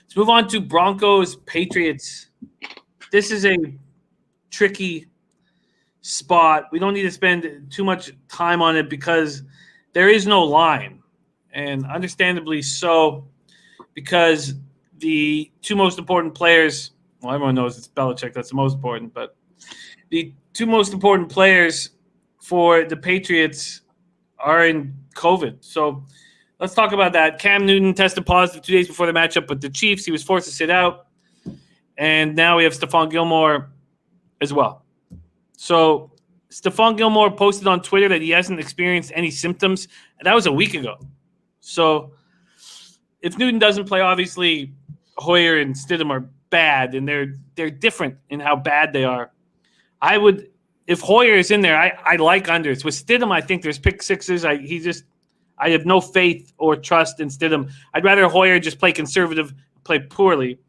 Let's move on to Broncos Patriots. This is a tricky spot. We don't need to spend too much time on it because there is no line, and understandably so, because the two most important players, well, everyone knows it's Belichick that's the most important, but the two most important players for the Patriots are in COVID. So let's talk about that. Cam Newton tested positive 2 days before the matchup with the Chiefs. He was forced to sit out. And now we have Stephon Gilmore as well. So Stephon Gilmore posted on Twitter that he hasn't experienced any symptoms. And that was a week ago. So if Newton doesn't play, obviously Hoyer and Stidham are bad, and they're different in how bad they are. I would, if Hoyer is in there, I like unders. With Stidham, I think there's pick sixes. I have no faith or trust in Stidham. I'd rather Hoyer just play conservative, play poorly.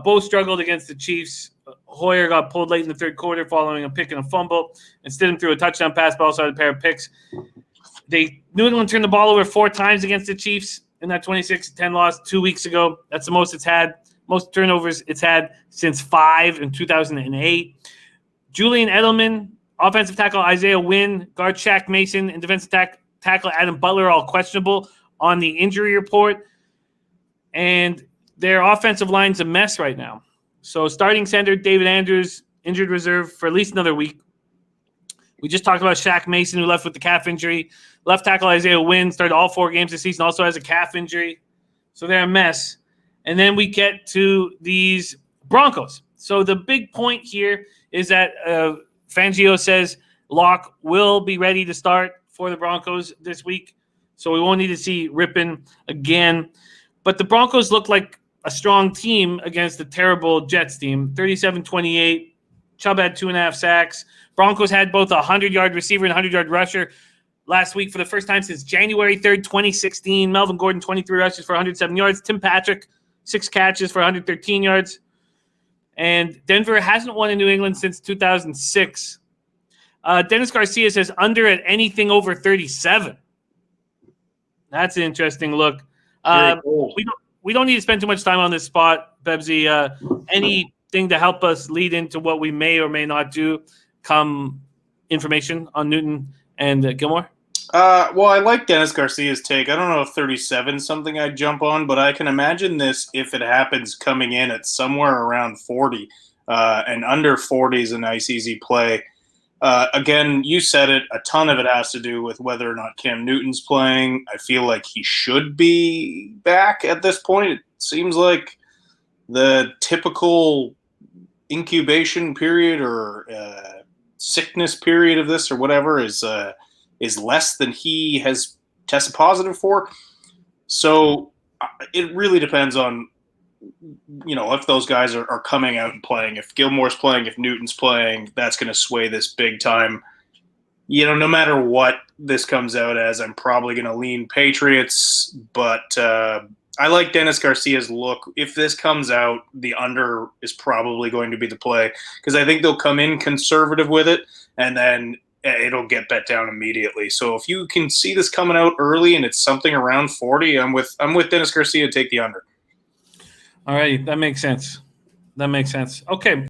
Both struggled against the Chiefs. Hoyer got pulled late in the third quarter following a pick and a fumble, and Stidham threw a touchdown pass, but also had a pair of picks. New England turned the ball over 4 times against the Chiefs in that 26-10 loss 2 weeks ago. That's the most it's had, most turnovers it's had since 5 in 2008. Julian Edelman, offensive tackle Isaiah Wynn, guard Shaq Mason, and defensive tackle Adam Butler are all questionable on the injury report. And their offensive line's a mess right now. So starting center David Andrews, injured reserve for at least another week. We just talked about Shaq Mason, who left with the calf injury. Left tackle Isaiah Wynn started all 4 games this season, also has a calf injury. So they're a mess. And then we get to these Broncos. So the big point here is that Fangio says Locke will be ready to start for the Broncos this week. So we won't need to see Rippon again. But the Broncos look like a strong team against a terrible Jets team. 37-28. Chubb had 2.5 sacks. Broncos had both a 100-yard receiver and a 100-yard rusher last week for the first time since January 3rd, 2016. Melvin Gordon, 23 rushes for 107 yards. Tim Patrick, 6 catches for 113 yards. And Denver hasn't won in New England since 2006. Dennis Garcia says under at anything over 37. That's an interesting look. We don't need to spend too much time on this spot, Bebsy. Anything to help us lead into what we may or may not do come information on Newton and Gilmore? Well, I like Dennis Garcia's take. I don't know if 37 is something I'd jump on, but I can imagine this, if it happens, coming in at somewhere around 40. And under 40 is a nice, easy play. Again, you said it. A ton of it has to do with whether or not Cam Newton's playing. I feel like he should be back at this point. It seems like the typical incubation period or sickness period of this or whatever is less than he has tested positive for. So it really depends on, if those guys are coming out and playing. If Gilmore's playing, if Newton's playing, that's going to sway this big time. No matter what this comes out as, I'm probably going to lean Patriots, but I like Dennis Garcia's look. If this comes out, the under is probably going to be the play because I think they'll come in conservative with it, and then it'll get bet down immediately. So if you can see this coming out early and it's something around 40, I'm with Dennis Garcia to take the under. All right, that makes sense. Okay.